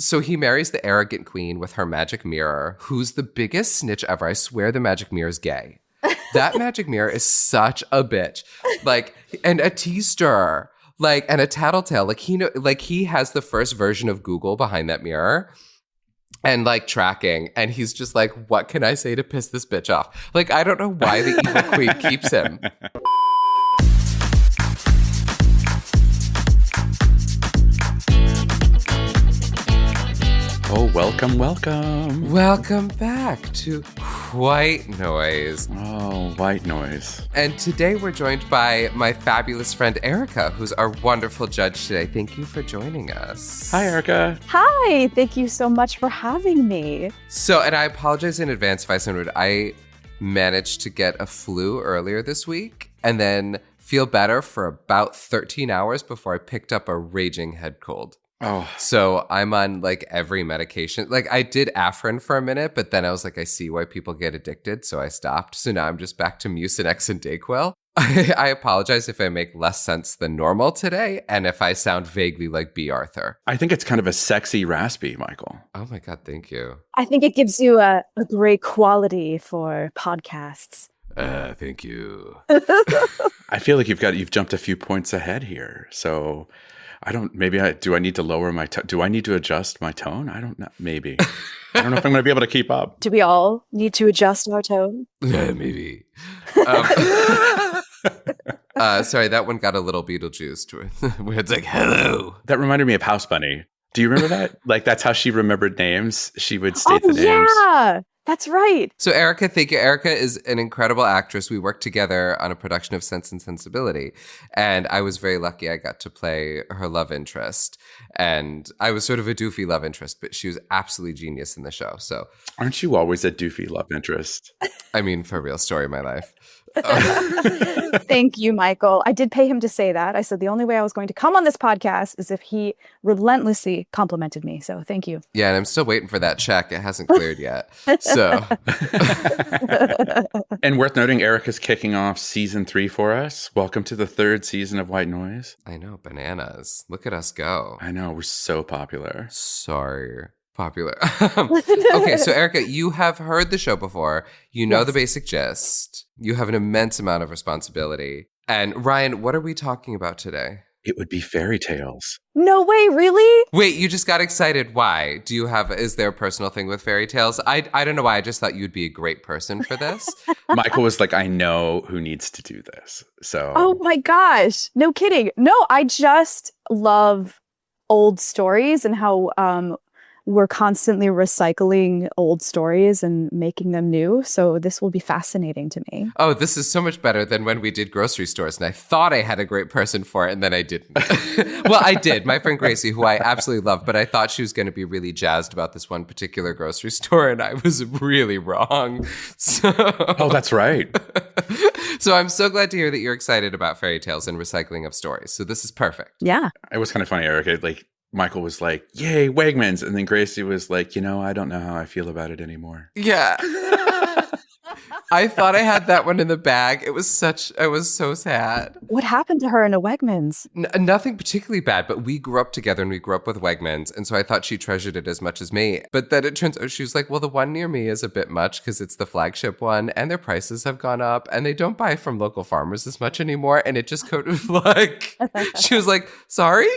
So he marries the arrogant queen with her magic mirror, who's the biggest snitch ever. I swear the magic mirror is gay. That magic mirror is such a bitch. Like, and a tea stirrer, like, and a tattletale. Like he has the first version of Google behind that mirror and like tracking. And he's just like, what can I say to piss this bitch off? Like, I don't know why the evil queen keeps him. Oh, welcome, welcome. Welcome back to Whyte Noise. Oh, Whyte Noise. And today we're joined by my fabulous friend Erica, who's our wonderful judge today. Thank you for joining us. Hi, Erica. Hi, thank you so much for having me. So, and I apologize in advance if I sound rude. I managed to get a flu earlier this week and then feel better for about 13 hours before I picked up a raging head cold. Oh, So I'm on like every medication. Like I did Afrin for a minute, but then I was like, I see why people get addicted. So I stopped. So now I'm just back to Mucinex and Dayquil. I apologize if I make less sense than normal today. And if I sound vaguely like B. Arthur. I think it's kind of a sexy raspy, Michael. Oh my God, thank you. I think it gives you a great quality for podcasts. Thank you. I feel like you've jumped a few points ahead here. So do I need to lower my tone? Do I need to adjust my tone? I don't know. Maybe. I don't know if I'm going to be able to keep up. Do we all need to adjust our tone? Maybe. Sorry, that one got a little Beetlejuiced where it's like, hello. That reminded me of House Bunny. Do you remember that? Like, that's how she remembered names. She would state the names. Yeah, that's right. So Erica, thank you. Erica is an incredible actress. We worked together on a production of Sense and Sensibility. And I was very lucky I got to play her love interest. And I was sort of a doofy love interest, but she was absolutely genius in the show. So Aren't you always a doofy love interest? I mean, for real, story of my life. Thank you, Michael. I did pay him to say that. I said the only way I was going to come on this podcast is if he relentlessly complimented me. So thank you. Yeah, and I'm still waiting for that check. It hasn't cleared yet. So And worth noting, Erica's kicking off season 3 for us. Welcome to the 3rd season of Whyte Noise. I know, bananas. Look at us go. I know, we're so popular. Sorry. Popular. Okay, so Erica, you have heard the show before. You know the basic gist. You have an immense amount of responsibility. And Ryan, what are we talking about today? It would be fairy tales. No way, really? Wait, you just got excited. Why? Is there a personal thing with fairy tales? I don't know why. I just thought you'd be a great person for this. Michael was like, I know who needs to do this. So Oh my gosh. No kidding. No, I just love old stories and how we're constantly recycling old stories and making them new. So this will be fascinating to me. Oh, this is so much better than when we did grocery stores. And I thought I had a great person for it, and then I didn't. Well, I did. My friend Gracie, who I absolutely love, but I thought she was going to be really jazzed about this one particular grocery store, and I was really wrong. So, Oh, that's right. So I'm so glad to hear that you're excited about fairy tales and recycling of stories. So this is perfect. Yeah. It was kind of funny, Erica. Like, Michael was like, yay, Wegmans. And then Gracie was like, I don't know how I feel about it anymore. Yeah. I thought I had that one in the bag. I was so sad. What happened to her in a Wegmans? Nothing particularly bad, but we grew up together and we grew up with Wegmans. And so I thought she treasured it as much as me. But then it turns out she was like, well, the one near me is a bit much because it's the flagship one and their prices have gone up and they don't buy from local farmers as much anymore. And it just kind of like, she was like, sorry?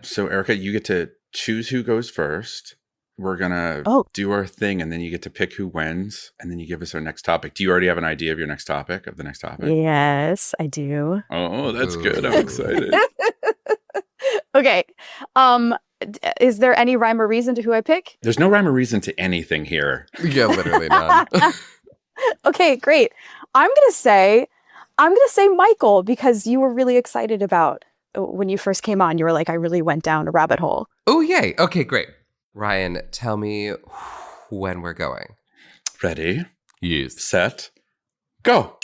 So, Erica, you get to choose who goes first. We're going to do our thing, and then you get to pick who wins, and then you give us our next topic. Do you already have an idea of your next topic, of the next topic? Yes, I do. Oh, that's good. I'm excited. Okay. Is there any rhyme or reason to who I pick? There's no rhyme or reason to anything here. Yeah, literally none. Okay, great. I'm gonna say Michael, because you were really excited about when you first came on. You were like, I really went down a rabbit hole. Oh, yay. Okay, great. Ryan, tell me when we're going. Ready, Yes. set, go.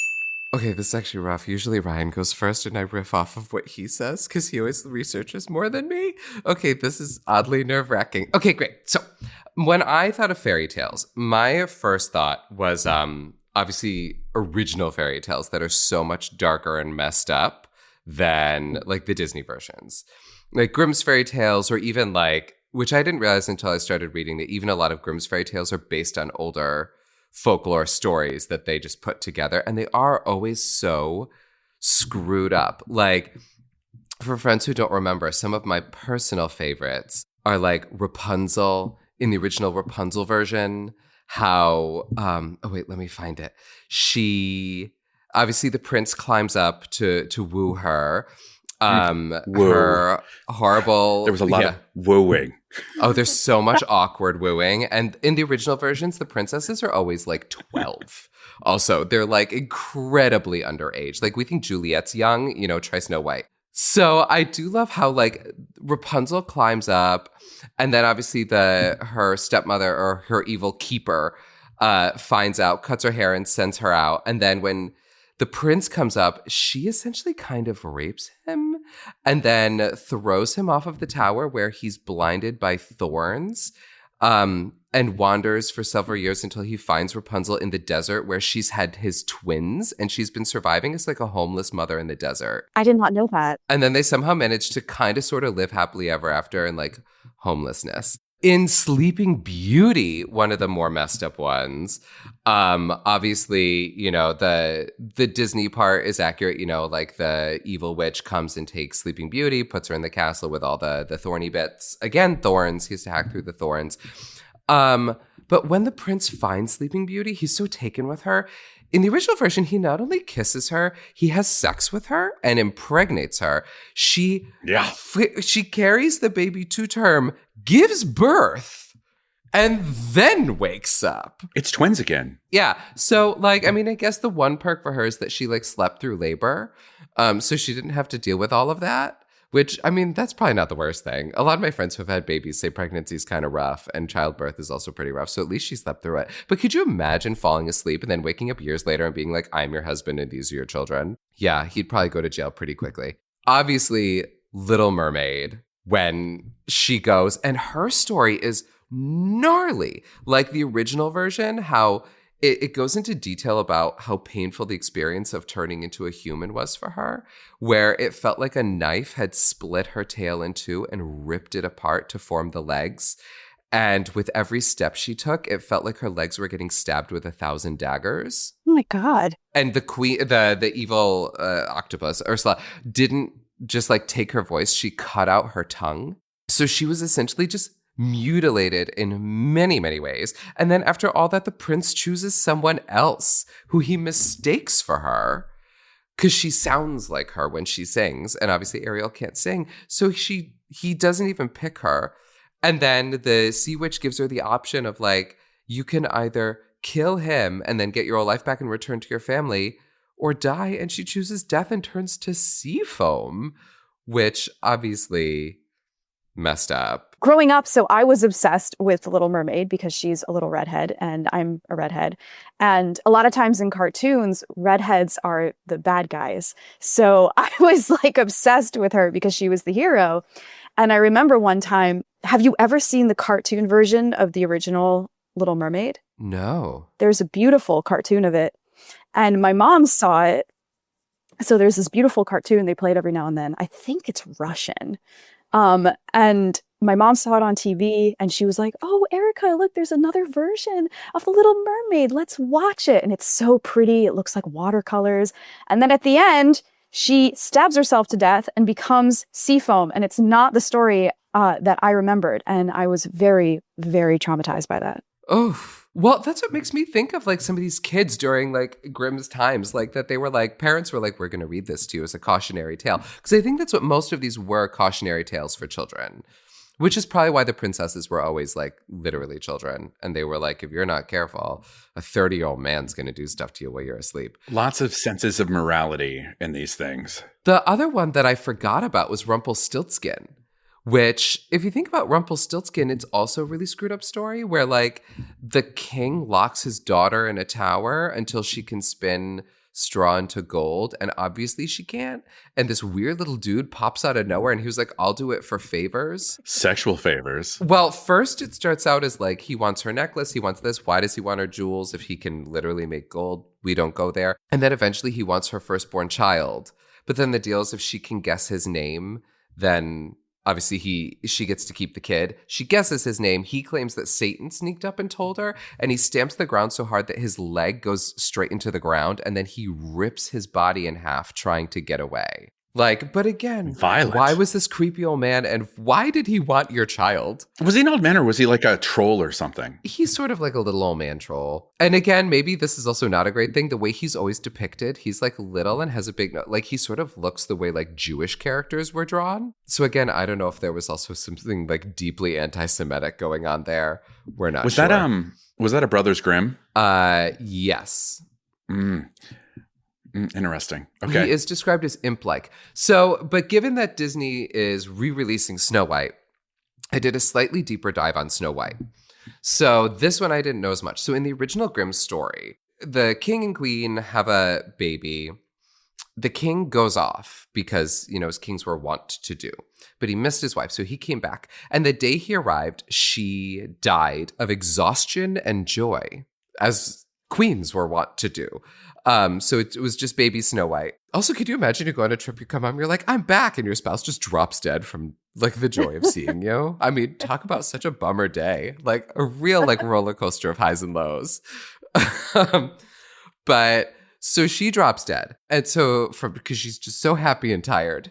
Okay, this is actually rough. Usually Ryan goes first and I riff off of what he says because he always researches more than me. Okay, this is oddly nerve-wracking. Okay, great. So when I thought of fairy tales, my first thought was obviously original fairy tales that are so much darker and messed up than like the Disney versions. Like Grimm's fairy tales, or even like, which I didn't realize until I started reading, that even a lot of Grimm's fairy tales are based on older folklore stories that they just put together. And they are always so screwed up. Like, for friends who don't remember, some of my personal favorites are like Rapunzel in the original Rapunzel version. How, oh wait, let me find it. Obviously the prince climbs up to woo her. Her horrible. There was a lot of wooing. Oh, there's so much awkward wooing. And in the original versions, the princesses are always like 12. Also, they're like incredibly underage. Like we think Juliet's young, try Snow White. So I do love how like Rapunzel climbs up, and then obviously her stepmother or her evil keeper finds out, cuts her hair and sends her out. And then when the prince comes up, she essentially kind of rapes him and then throws him off of the tower where he's blinded by thorns, and wanders for several years until he finds Rapunzel in the desert where she's had his twins and she's been surviving as like a homeless mother in the desert. I did not know that. And then they somehow managed to kind of sort of live happily ever after in like homelessness. In Sleeping Beauty, one of the more messed up ones, obviously, the Disney part is accurate. Like the evil witch comes and takes Sleeping Beauty, puts her in the castle with all the thorny bits. Again, thorns. He has to hack through the thorns. But when the prince finds Sleeping Beauty, he's so taken with her. In the original version, he not only kisses her, he has sex with her and impregnates her. She carries the baby to term, gives birth, and then wakes up. It's twins again. Yeah. So, I guess the one perk for her is that she, slept through labor. So she didn't have to deal with all of that. Which, that's probably not the worst thing. A lot of my friends who have had babies say pregnancy is kind of rough and childbirth is also pretty rough. So at least she slept through it. But could you imagine falling asleep and then waking up years later and being like, I'm your husband and these are your children? Yeah, he'd probably go to jail pretty quickly. Obviously, Little Mermaid, when she goes, and her story is gnarly. Like the original version, how it goes into detail about how painful the experience of turning into a human was for her, where it felt like a knife had split her tail in two and ripped it apart to form the legs. And with every step she took, it felt like her legs were getting stabbed with 1,000 daggers. Oh my God. And the queen, the evil octopus, Ursula, didn't just take her voice. She cut out her tongue. So she was essentially just mutilated in many, many ways. And then after all that, the prince chooses someone else who he mistakes for her because she sounds like her when she sings. And obviously Ariel can't sing. So he doesn't even pick her. And then the sea witch gives her the option of you can either kill him and then get your old life back and return to your family, or die. And she chooses death and turns to sea foam, which obviously messed up. Growing up, so I was obsessed with The Little Mermaid because she's a little redhead and I'm a redhead. And a lot of times in cartoons, redheads are the bad guys. So I was obsessed with her because she was the hero. And I remember one time, have you ever seen the cartoon version of the original Little Mermaid? No. There's a beautiful cartoon of it. And my mom saw it. So there's this beautiful cartoon they played every now and then. I think it's Russian. And my mom saw it on TV and she was like, oh, Erica, look, there's another version of The Little Mermaid. Let's watch it. And it's so pretty. It looks like watercolors. And then at the end, she stabs herself to death and becomes sea foam. And it's not the story that I remembered. And I was very, very traumatized by that. Oh, well, that's what makes me think of some of these kids during Grimm's times, that they were parents were we're going to read this to you as a cautionary tale. Because I think that's what most of these were, cautionary tales for children, which is probably why the princesses were always literally children. And they were if you're not careful, a 30-year-old man's going to do stuff to you while you're asleep. Lots of senses of morality in these things. The other one that I forgot about was Rumpelstiltskin. Which, if you think about Rumpelstiltskin, it's also a really screwed up story where the king locks his daughter in a tower until she can spin straw into gold. And obviously she can't. And this weird little dude pops out of nowhere and he was like, I'll do it for favors. Sexual favors. Well, first it starts out as he wants her necklace. He wants this. Why does he want her jewels if he can literally make gold? We don't go there. And then eventually he wants her firstborn child. But then the deal is if she can guess his name, then Obviously, she gets to keep the kid. She guesses his name. He claims that Satan sneaked up and told her, and he stamps the ground so hard that his leg goes straight into the ground, and then he rips his body in half trying to get away. Like, but again, violent. Why was this creepy old man, and why did he want your child? Was he an old man, or was he like a troll or something? He's sort of like a little old man troll. And again, maybe this is also not a great thing. The way he's always depicted, he's like little and has a big nose. Like he sort of looks the way like Jewish characters were drawn. So again, I don't know if there was also something like deeply anti-Semitic going on there. We're not sure. Was that a Brothers Grimm? Yes. Interesting. Okay. He is described as imp-like. So, but given that Disney is re-releasing Snow White, I did a slightly deeper dive on Snow White. So this one I didn't know as much. So in the original Grimm story, the king and queen have a baby. The king goes off because, as kings were wont to do. But he missed his wife, so he came back. And the day he arrived, she died of exhaustion and joy, as queens were wont to do. So it was just baby Snow White. Also, could you imagine you go on a trip, you come home, you're like, I'm back, and your spouse just drops dead from like the joy of seeing you? I mean, talk about such a bummer day. Like a real like roller coaster of highs and lows. But so she drops dead. And so because she's just so happy and tired.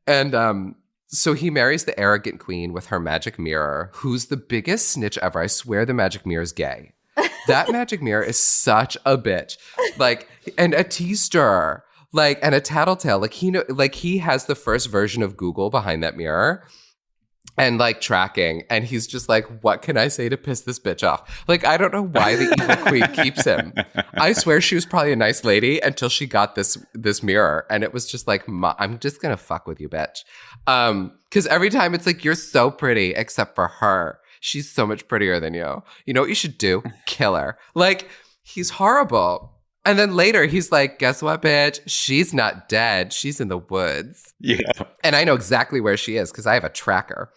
And so he marries the arrogant queen with her magic mirror, who's the biggest snitch ever. I swear the magic mirror is gay. That magic mirror is such a bitch. Like, and a teaster, like, and a tattletale. Like he has the first version of Google behind that mirror and like tracking. And he's just like, what can I say to piss this bitch off? Like, I don't know why the evil queen keeps him. I swear she was probably a nice lady until she got this mirror. And it was just like, I'm just going to fuck with you, bitch. Because every time it's like, you're so pretty, except for her. She's so much prettier than you. You know what you should do? Kill her. Like, he's horrible. And then later he's like, guess what, bitch? She's not dead. She's in the woods. Yeah. And I know exactly where she is because I have a tracker.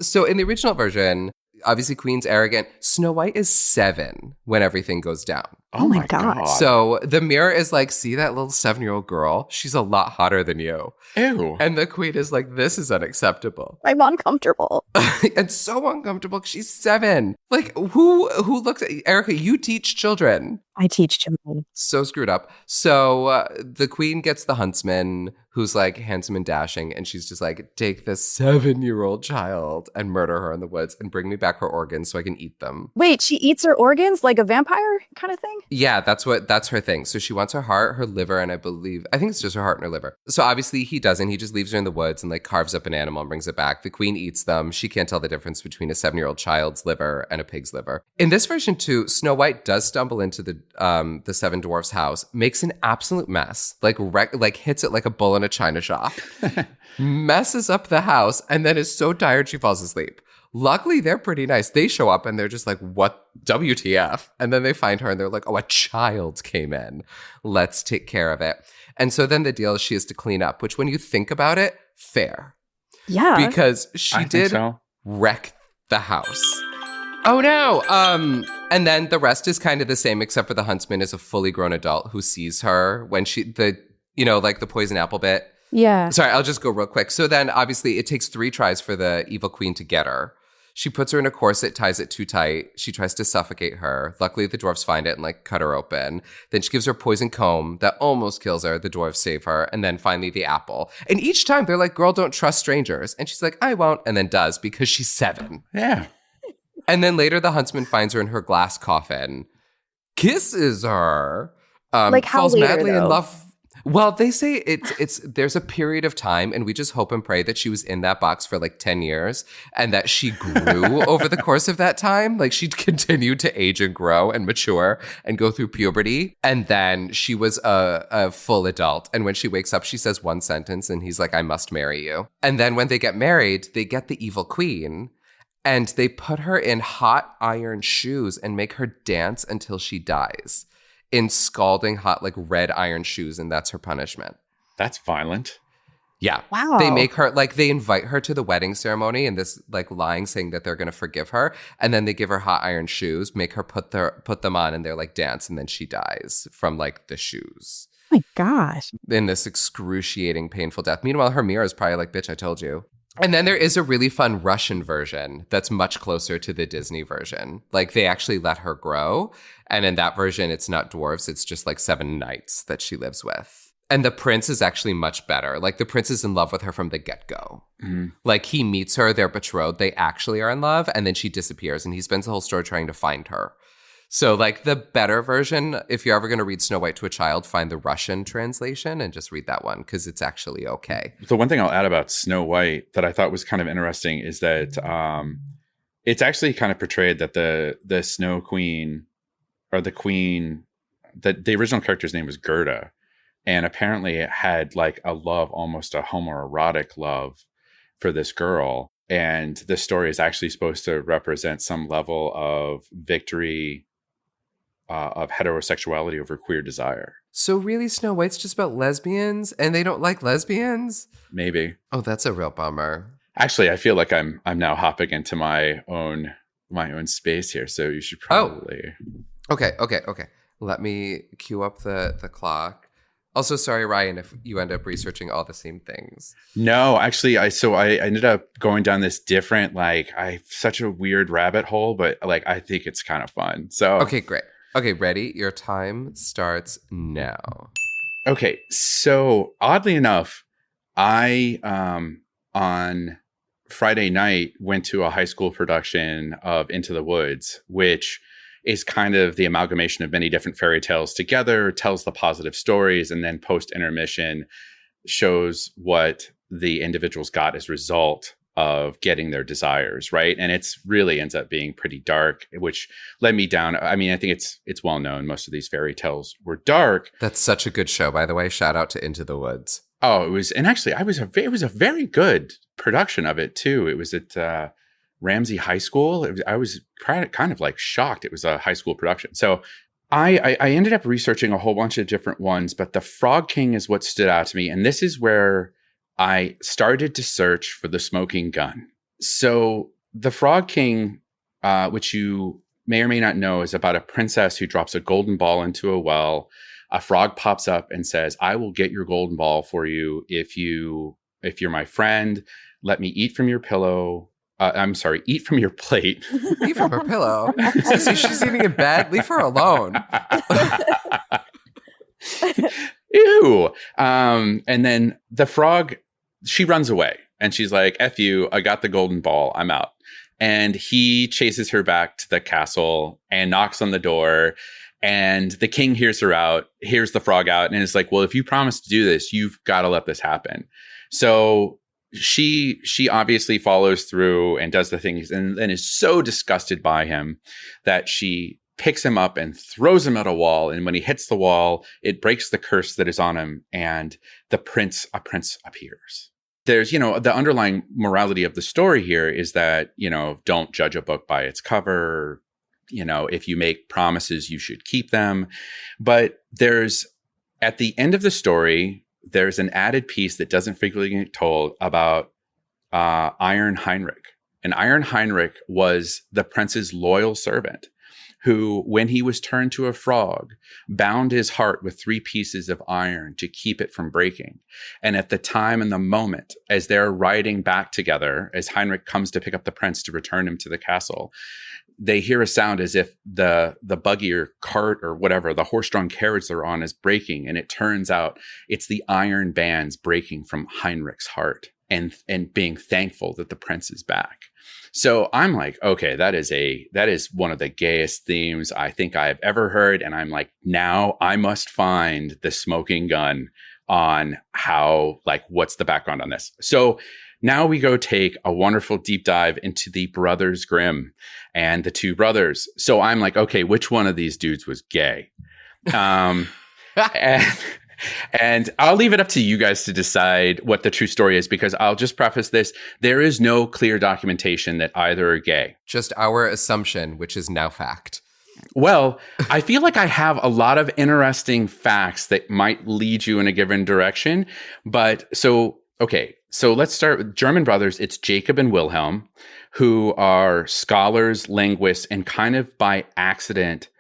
So in the original version, obviously Queen's arrogant. Snow White is 7 when everything goes down. Oh my God. So the mirror is like, see that little 7-year-old girl? She's a lot hotter than you. Ew. And the queen is like, this is unacceptable. I'm uncomfortable. And so uncomfortable. She's 7. Like, who looks at Erica? You teach children. I teach children. So screwed up. So the queen gets the huntsman who's like handsome and dashing. And she's just like, take this 7-year-old child and murder her in the woods and bring me back her organs so I can eat them. Wait, she eats her organs like a vampire kind of thing? Yeah, that's her thing. So she wants her heart, her liver, and I think it's just her heart and her liver. So obviously he doesn't. He just leaves her in the woods and like carves up an animal and brings it back. The queen eats them. She can't tell the difference between a 7-year-old child's liver and a pig's liver. In this version too, Snow White does stumble into the 7 dwarfs' house, makes an absolute mess, like hits it like a bull in a china shop, messes up the house, and then is so tired she falls asleep. Luckily, they're pretty nice. They show up and they're just like, what? WTF? And then they find her and they're like, oh, a child came in. Let's take care of it. And so then the deal is she has to clean up, which when you think about it, fair. Yeah. Because she did wreck the house. Oh no. And then the rest is kind of the same, except for the huntsman is a fully grown adult who sees her when like the poison apple bit. Yeah. Sorry, I'll just go real quick. So then obviously it takes 3 tries for the evil queen to get her. She puts her in a corset, ties it too tight. She tries to suffocate her. Luckily, the dwarves find it and like cut her open. Then she gives her a poison comb that almost kills her. The dwarves save her. And then finally the apple. And each time they're like, girl, don't trust strangers. And she's like, I won't. And then does because she's 7. Yeah. And then later the huntsman finds her in her glass coffin, kisses her, like how falls later, madly though? in love. Well, they say there's a period of time, and we just hope and pray that she was in that box for like 10 years and that she grew over the course of that time. Like she'd continued to age and grow and mature and go through puberty. And then she was a full adult. And when she wakes up, she says one sentence and he's like, I must marry you. And then when they get married, they get the evil queen and they put her in hot iron shoes and make her dance until she dies. In scalding hot, like red iron shoes, and that's her punishment. That's violent. Yeah. Wow. They make her, like, they invite her to the wedding ceremony and this, like, lying saying that they're going to forgive her. And then they give her hot iron shoes, make her put them on, and they're like, dance. And then she dies from, like, the shoes. Oh my gosh. In this excruciating, painful death. Meanwhile, her mirror is probably like, bitch, I told you. And then there is a really fun Russian version that's much closer to the Disney version. Like they actually let her grow. And in that version, it's not dwarves. It's just like 7 knights that she lives with. And the prince is actually much better. Like the prince is in love with her from the get-go. Mm-hmm. Like he meets her, they're betrothed, they actually are in love, and then she disappears and he spends the whole story trying to find her. So like the better version, if you're ever going to read Snow White to a child, find the Russian translation and just read that one because it's actually okay. The one thing I'll add about Snow White that I thought was kind of interesting is that it's actually kind of portrayed that the Snow Queen or the queen, that the original character's name was Gerda. And apparently it had like a love, almost a homoerotic love for this girl. And the story is actually supposed to represent some level of victory of heterosexuality over queer desire. So really Snow White's just about lesbians and they don't like lesbians? Maybe. Oh, that's a real bummer. Actually, I feel like I'm now hopping into my own space here. So you should probably. Oh. Okay. Let me cue up the clock. Also, sorry, Ryan, if you end up researching all the same things. No, actually, I ended up going down this different, such a weird rabbit hole, but like, I think it's kind of fun. So, okay, great. Okay, ready? Your time starts now. Okay, so oddly enough, I, on Friday night, went to a high school production of Into the Woods, which is kind of the amalgamation of many different fairy tales together, tells the positive stories, and then post-intermission shows what the individuals got as a result of getting their desires, right? And it's really ends up being pretty dark, which led me down. I mean, I think it's well known. Most of these fairy tales were dark. That's such a good show, by the way. Shout out to Into the Woods. Oh, it was, and actually, it was a very good production of it too. It was at Ramsey High School. I was kind of like shocked. It was a high school production. So I ended up researching a whole bunch of different ones, but the Frog King is what stood out to me. And this is where I started to search for the smoking gun. So the Frog King, which you may or may not know, is about a princess who drops a golden ball into a well. A frog pops up and says, "I will get your golden ball for you if you're my friend. Let me eat from your pillow. Eat from your plate." Eat from her pillow. Sissy, she's eating in bed. Leave her alone. Ew. And then the frog, she runs away and she's like, "F you, I got the golden ball. I'm out." And he chases her back to the castle and knocks on the door. And the king hears the frog out, and is like, "Well, if you promise to do this, you've got to let this happen." So she obviously follows through and does the things, and then is so disgusted by him that she picks him up and throws him at a wall. And when he hits the wall, it breaks the curse that is on him, and a prince appears. There's, the underlying morality of the story here is that, don't judge a book by its cover. If you make promises, you should keep them. But at the end of the story, there's an added piece that doesn't frequently get told about Iron Heinrich. And Iron Heinrich was the prince's loyal servant who, when he was turned to a frog, bound his heart with 3 pieces of iron to keep it from breaking. And at the time and the moment, as they're riding back together, as Heinrich comes to pick up the prince to return him to the castle, they hear a sound as if the buggy or cart or whatever, the horse-drawn carriage they're on, is breaking. And it turns out it's the iron bands breaking from Heinrich's heart and being thankful that the prince is back. So I'm like, okay, that is one of the gayest themes I think I've ever heard. And I'm like, now I must find the smoking gun on what's the background on this. So now we go take a wonderful deep dive into the Brothers Grimm and the 2 brothers. So I'm like, okay, which one of these dudes was gay? And I'll leave it up to you guys to decide what the true story is, because I'll just preface this. There is no clear documentation that either are gay. Just our assumption, which is now fact. Well, I feel like I have a lot of interesting facts that might lead you in a given direction. So let's start with German brothers. It's Jacob and Wilhelm, who are scholars, linguists, and kind of by accident,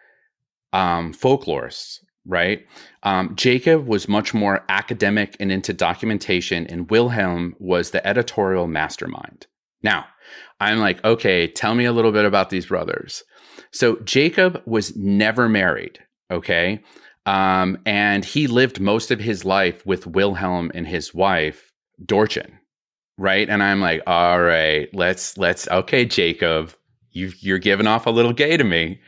folklorists. right? Jacob was much more academic and into documentation, and Wilhelm was the editorial mastermind. Now, I'm like, okay, tell me a little bit about these brothers. So Jacob was never married, okay? And he lived most of his life with Wilhelm and his wife, Dorchen, right? And I'm like, all right, let's okay, Jacob, you're giving off a little gay to me.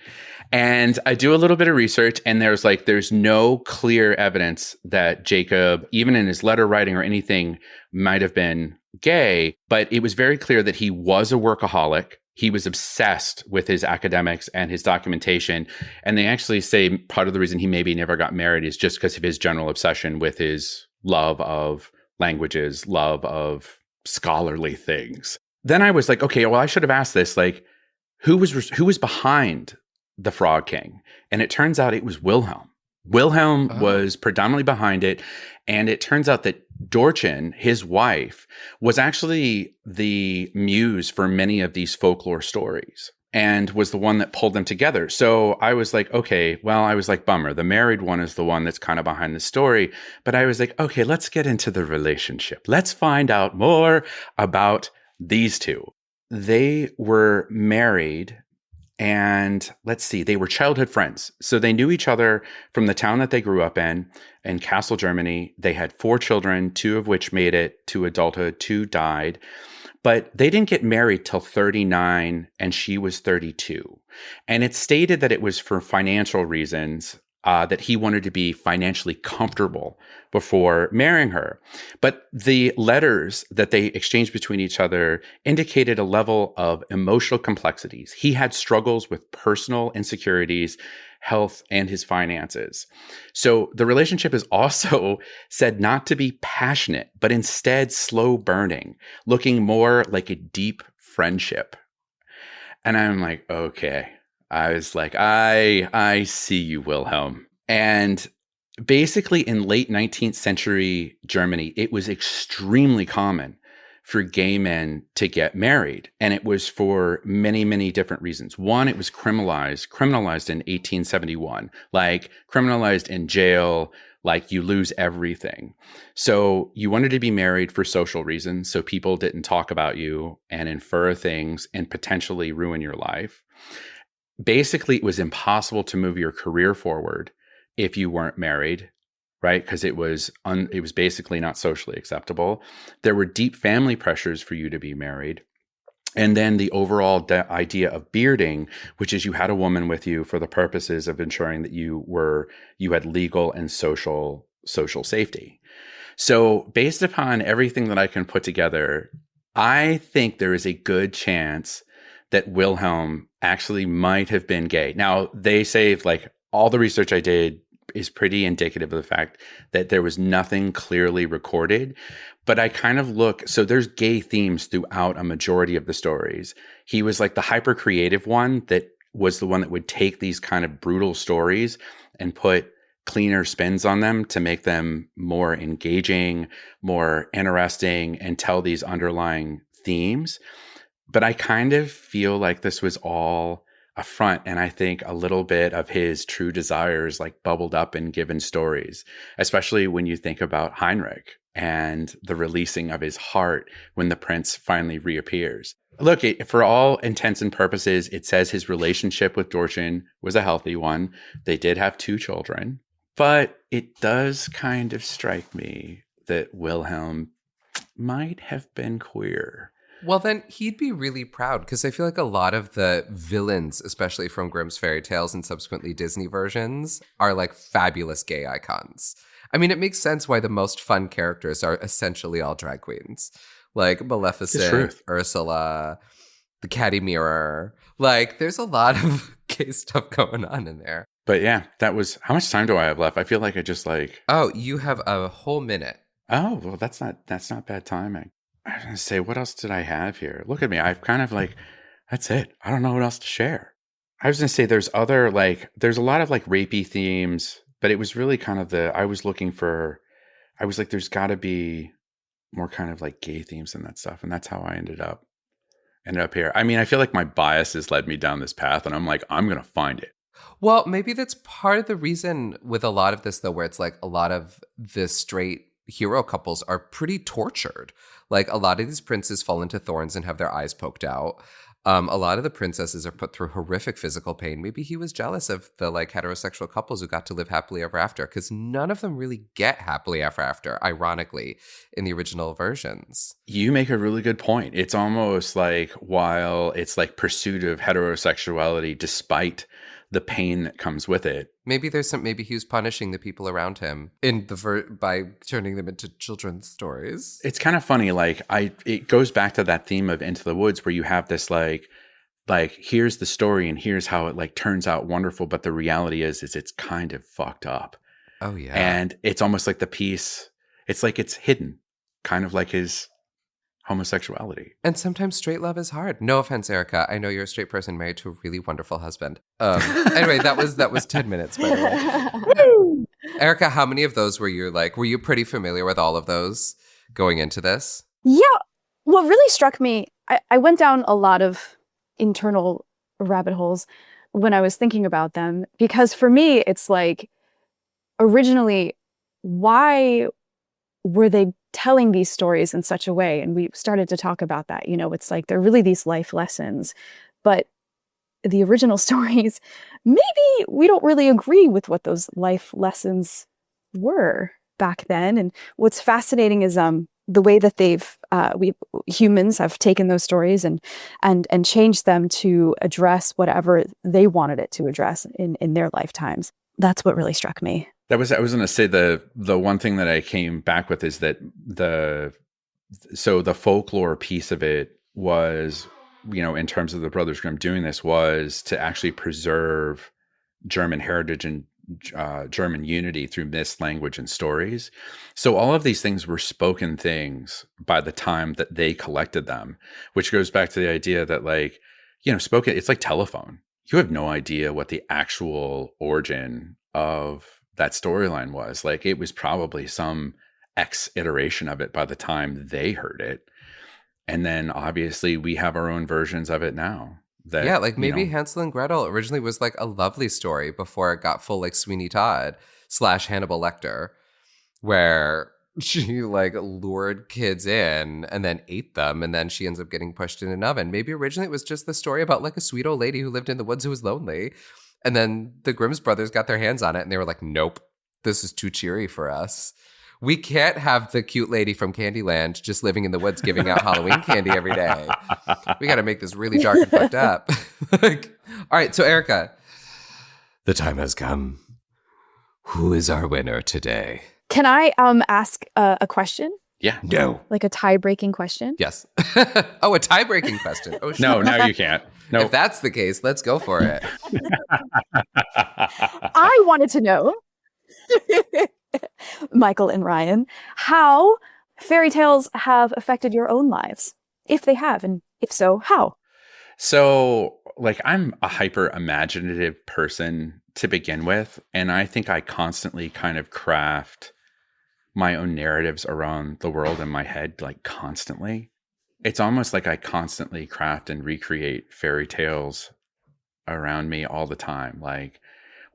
And I do a little bit of research, and there's no clear evidence that Jacob, even in his letter writing or anything, might have been gay. But it was very clear that he was a workaholic. He was obsessed with his academics and his documentation. And they actually say part of the reason he maybe never got married is just because of his general obsession with his love of languages, love of scholarly things. Then I was like, okay, well, I should have asked this, like, who was behind the Frog King? And it turns out it was Wilhelm. Wilhelm was predominantly behind it. And it turns out that Dorchen, his wife, was actually the muse for many of these folklore stories and was the one that pulled them together. So I was like, okay, well, I was like, bummer. The married one is the one that's kind of behind the story. But I was like, okay, let's get into the relationship. Let's find out more about these two. They were married. And let's see, they were childhood friends. So they knew each other from the town that they grew up in Kassel, Germany. They had 4 children, 2 of which made it to adulthood, 2 died. But they didn't get married till 39, and she was 32. And it's stated that it was for financial reasons, that he wanted to be financially comfortable before marrying her. But the letters that they exchanged between each other indicated a level of emotional complexities. He had struggles with personal insecurities, health, and his finances. So the relationship is also said not to be passionate, but instead slow burning, looking more like a deep friendship. And I'm like, okay. I was like, I see you, Wilhelm. And basically in late 19th century Germany, it was extremely common for gay men to get married. And it was for many, many different reasons. One, it was criminalized in 1871, like criminalized in jail, like you lose everything. So you wanted to be married for social reasons, so people didn't talk about you and infer things and potentially ruin your life. Basically, it was impossible to move your career forward if you weren't married, right? Because it was basically not socially acceptable. There were deep family pressures for you to be married. And then the overall idea of bearding, which is you had a woman with you for the purposes of ensuring that you had legal and social safety. So based upon everything that I can put together, I think there is a good chance that Wilhelm actually might have been gay. Now, they say, like, all the research I did is pretty indicative of the fact that there was nothing clearly recorded. But I kind of look, so there's gay themes throughout a majority of the stories. He was like the hyper creative one that was the one that would take these kind of brutal stories and put cleaner spins on them to make them more engaging, more interesting, and tell these underlying themes. But I kind of feel like this was all a front, and I think a little bit of his true desires like bubbled up in given stories, especially when you think about Heinrich and the releasing of his heart when the prince finally reappears. Look, for all intents and purposes, it says his relationship with Dorchen was a healthy one. They did have 2 children, but it does kind of strike me that Wilhelm might have been queer. Well, then he'd be really proud, because I feel like a lot of the villains, especially from Grimm's fairy tales and subsequently Disney versions, are like fabulous gay icons. I mean, it makes sense why the most fun characters are essentially all drag queens. Like Maleficent, Ursula, the Catty Mirror. Like, there's a lot of gay stuff going on in there. But yeah, that was... How much time do I have left? I feel like I just like... Oh, you have a whole minute. Oh, well, that's not bad timing. I was going to say, what else did I have here? Look at me. I've kind of like, that's it. I don't know what else to share. I was going to say there's a lot of like rapey themes, but it was really kind of I was like, there's got to be more kind of like gay themes and that stuff. And that's how I ended up here. I mean, I feel like my biases led me down this path, and I'm like, I'm going to find it. Well, maybe that's part of the reason with a lot of this, though, where it's like a lot of the straight hero couples are pretty tortured. Like a lot of these princes fall into thorns and have their eyes poked out. A lot of the princesses are put through horrific physical pain. Maybe he was jealous of the like heterosexual couples who got to live happily ever after, because none of them really get happily ever after, ironically, in the original versions. You make a really good point. It's almost like while it's like pursuit of heterosexuality despite the pain that comes with it. Maybe he was punishing the people around him by turning them into children's stories. It's kind of funny. Like it goes back to that theme of Into the Woods, where you have this like here's the story and here's how it like turns out wonderful, but the reality is it's kind of fucked up. Oh yeah. And it's almost like the piece. It's like it's hidden, kind of like his homosexuality. And sometimes straight love is hard. No offense, Erica. I know you're a straight person married to a really wonderful husband. Anyway, that was 10 minutes, by the way. Erica, how many of those were you pretty familiar with all of those going into this? Yeah. What really struck me, I went down a lot of internal rabbit holes when I was thinking about them, because for me, it's like, originally, why were they telling these stories in such a way? And we started to talk about that. It's like they're really these life lessons, but the original stories, maybe we don't really agree with what those life lessons were back then. And what's fascinating is the way that we humans have taken those stories and changed them to address whatever they wanted it to address in their lifetimes. That's what really struck me. I was going to say the one thing that I came back with is that the folklore piece of it was, in terms of the Brothers Grimm doing this, was to actually preserve German heritage and German unity through myths, language, and stories. So all of these things were spoken things by the time that they collected them, which goes back to the idea that spoken, it's like telephone. You have no idea what the actual origin of that storyline was. Like, it was probably some X iteration of it by the time they heard it. And then obviously we have our own versions of it now. Maybe Hansel and Gretel originally was like a lovely story before it got full like Sweeney Todd / Hannibal Lecter, where she like lured kids in and then ate them, and then she ends up getting pushed in an oven. Maybe originally it was just the story about like a sweet old lady who lived in the woods who was lonely. And then the Grimm's brothers got their hands on it and they were like, nope, this is too cheery for us. We can't have the cute lady from Candyland just living in the woods giving out Halloween candy every day. We got to make this really dark and fucked up. All right, so Erica, the time has come. Who is our winner today? Can I ask a question? Yeah. No. Like a tie-breaking question? Yes. Oh, a tie-breaking question. Oh, no, now you can't. No. If that's the case, let's go for it. I wanted to know, Michael and Ryan, how fairy tales have affected your own lives, if they have, and if so, how? So, I'm a hyper imaginative person to begin with, and I think I constantly kind of craft my own narratives around the world in my head, constantly. It's almost like I constantly craft and recreate fairy tales around me all the time. Like,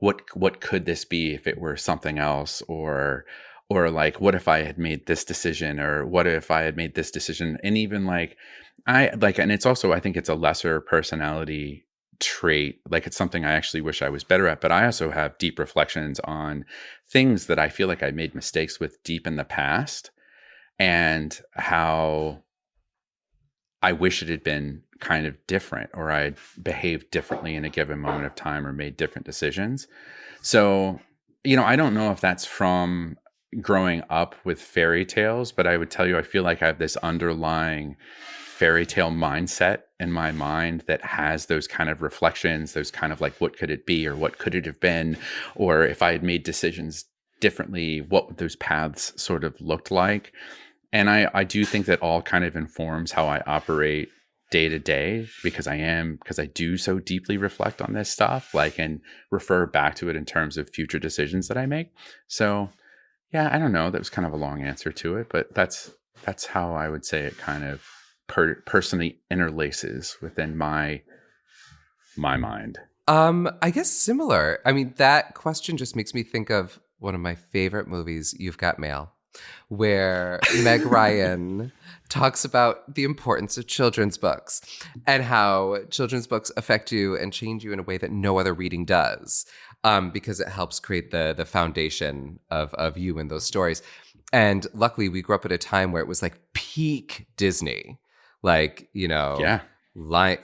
what could this be if it were something else? Or what if I had made this decision? Or what if I had made this decision? And even and it's also, I think it's a lesser personality trait. It's something I actually wish I was better at, but I also have deep reflections on things that I feel like I made mistakes with deep in the past, and how I wish it had been kind of different, or I'd behaved differently in a given moment of time, or made different decisions. So, I don't know if that's from growing up with fairy tales, but I would tell you, I feel like I have this underlying fairy tale mindset in my mind that has those kind of reflections, those kind of what could it be, or what could it have been, or if I had made decisions differently, what would those paths sort of looked like. And I do think that all kind of informs how I operate day to day, because I do so deeply reflect on this stuff, and refer back to it in terms of future decisions that I make. So yeah, I don't know. That was kind of a long answer to it, but that's how I would say it kind of personally interlaces within my mind. I guess similar. I mean, that question just makes me think of one of my favorite movies, You've Got Mail, where Meg Ryan talks about the importance of children's books and how children's books affect you and change you in a way that no other reading does, because it helps create the foundation of you in those stories. And luckily, we grew up at a time where it was like peak Disney, like, Yeah. I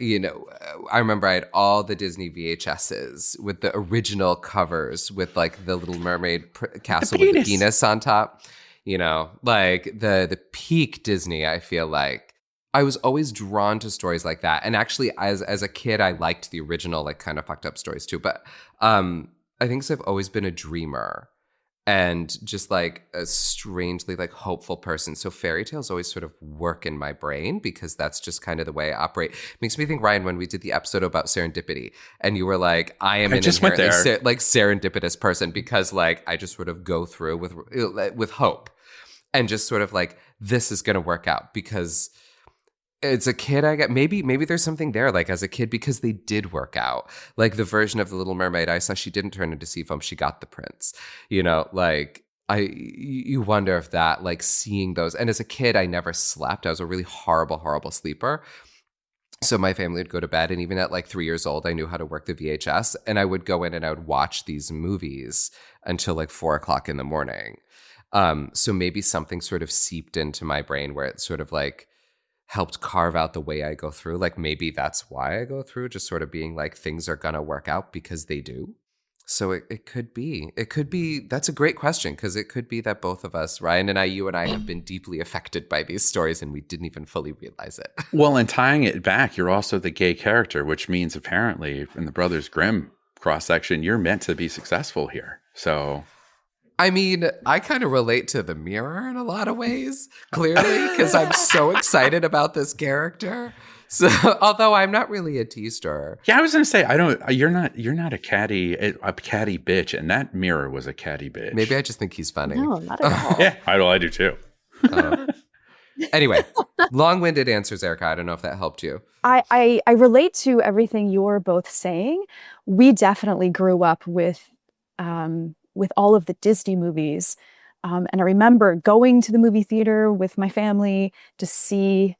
remember I had all the Disney VHSs with the original covers with like the Little Mermaid castle with the penis on top. Like the peak Disney. I feel like I was always drawn to stories like that. And actually, as a kid, I liked the original, like kind of fucked up stories too. But I think so I've always been a dreamer. And just like a strangely like hopeful person. So fairy tales always sort of work in my brain because that's just kind of the way I operate. Makes me think, Ryan, when we did the episode about serendipity and you were like, I am an inherently like serendipitous person because like I just sort of go through with hope and just sort of like, this is going to work out because as a kid, I get maybe there's something there, like as a kid, because they did work out. Like the version of The Little Mermaid I saw, she didn't turn into sea foam, she got the prince. Like you wonder if that, like seeing those. And as a kid, I never slept. I was a really horrible sleeper. So my family would go to bed, and even at like 3 years old, I knew how to work the VHS, and I would go in and I would watch these movies until like 4:00 in the morning. So maybe something sort of seeped into my brain where it sort of like helped carve out the way I go through. Like maybe that's why I go through, just sort of being like, things are gonna work out because they do. So it could be, that's a great question, because it could be that both of us, Ryan and I, you and I, have been deeply affected by these stories and we didn't even fully realize it. Well, and tying it back, you're also the gay character, which means apparently in the Brothers Grimm cross-section, you're meant to be successful here. So I mean, I kind of relate to the mirror in a lot of ways, clearly, because I'm so excited about this character. So, although I'm not really a tea-star. Yeah, I was going to say, you're not a catty bitch, and that mirror was a catty bitch. Maybe I just think he's funny. No, not at all. Yeah, I do too. Anyway, long-winded answers, Erica. I don't know if that helped you. I relate to everything you're both saying. We definitely grew up with all of the Disney movies. And I remember going to the movie theater with my family to see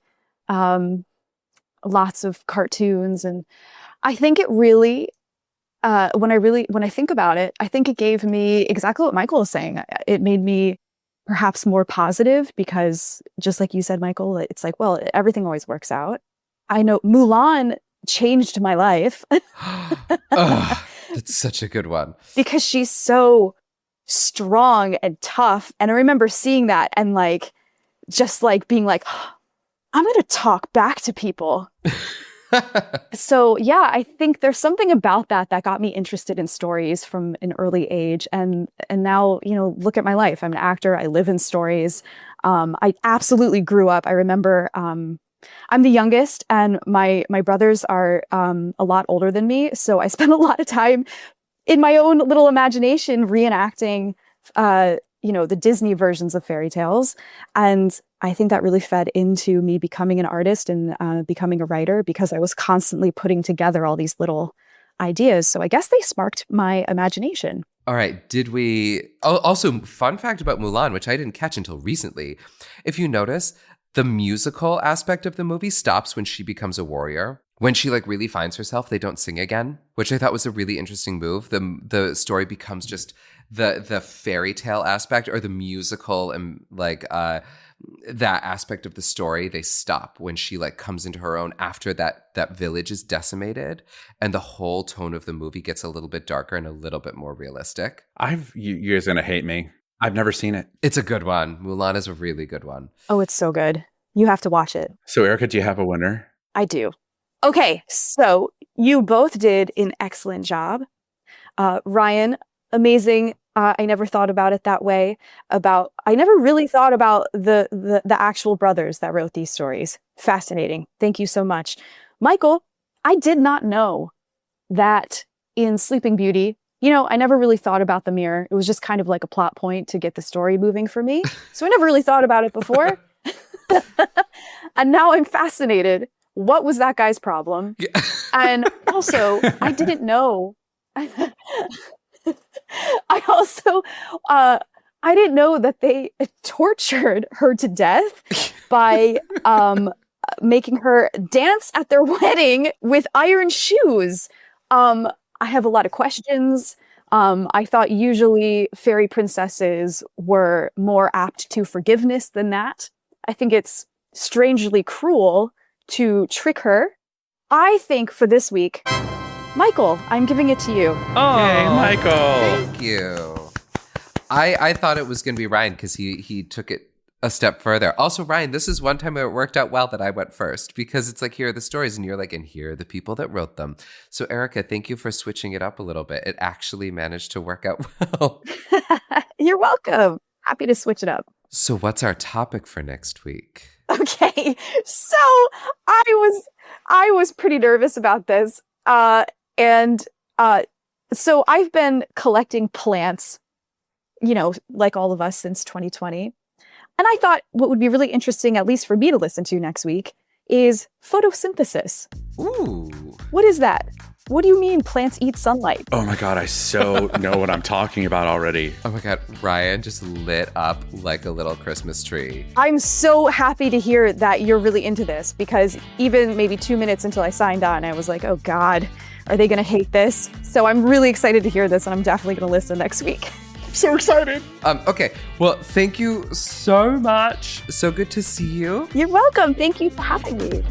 lots of cartoons. And I think it really, when I think about it, I think it gave me exactly what Michael is saying. It made me perhaps more positive because, just like you said, Michael, it's like, well, everything always works out. I know Mulan changed my life. That's such a good one. Because she's so strong and tough. And I remember seeing that and like, just like being like, I'm going to talk back to people. So yeah, I think there's something about that got me interested in stories from an early age. And now, look at my life. I'm an actor. I live in stories. I absolutely grew up. I remember, I'm the youngest and my brothers are a lot older than me. So I spent a lot of time in my own little imagination reenacting, the Disney versions of fairy tales. And I think that really fed into me becoming an artist and becoming a writer because I was constantly putting together all these little ideas. So I guess they sparked my imagination. All right. Did we also, fun fact about Mulan, which I didn't catch until recently. If you notice, the musical aspect of the movie stops when she becomes a warrior. When she like really finds herself, they don't sing again, which I thought was a really interesting move. The story becomes just the fairy tale aspect or the musical and like that aspect of the story. They stop when she like comes into her own after that village is decimated, and the whole tone of the movie gets a little bit darker and a little bit more realistic. You guys are gonna hate me. I've never seen it. It's a good one. Mulan is a really good one. Oh, it's so good. You have to watch it. So Erica, do you have a winner? I do. Okay, so you both did an excellent job. Ryan, amazing. I never thought about it that way. I never really thought about the actual brothers that wrote these stories. Fascinating. Thank you so much. Michael, I did not know that in Sleeping Beauty, I never really thought about the mirror. It was just kind of like a plot point to get the story moving for me. So I never really thought about it before. And now I'm fascinated what was that guy's problem? Yeah. And also, I didn't know. I didn't know that they tortured her to death by making her dance at their wedding with iron shoes. I have a lot of questions. I thought usually fairy princesses were more apt to forgiveness than that. I think it's strangely cruel to trick her. I think for this week, Michael, I'm giving it to you. Oh, yay, Michael. Thank you. I thought it was going to be Ryan because he took it a step further. Also, Ryan, this is one time where it worked out well that I went first because it's like, here are the stories and you're like, and here are the people that wrote them. So Erica, thank you for switching it up a little bit. It actually managed to work out well. You're welcome. Happy to switch it up. So what's our topic for next week? Okay, so I was pretty nervous about this. So I've been collecting plants, like all of us since 2020. And I thought what would be really interesting, at least for me to listen to next week, is photosynthesis. Ooh. What is that? What do you mean plants eat sunlight? Oh my God, I so know what I'm talking about already. Oh my God, Ryan just lit up like a little Christmas tree. I'm so happy to hear that you're really into this because even maybe 2 minutes until I signed on, I was like, oh God, are they going to hate this? So I'm really excited to hear this and I'm definitely going to listen next week. So excited. Okay. Well, thank you so much. So good to see you. You're welcome. Thank you for having me.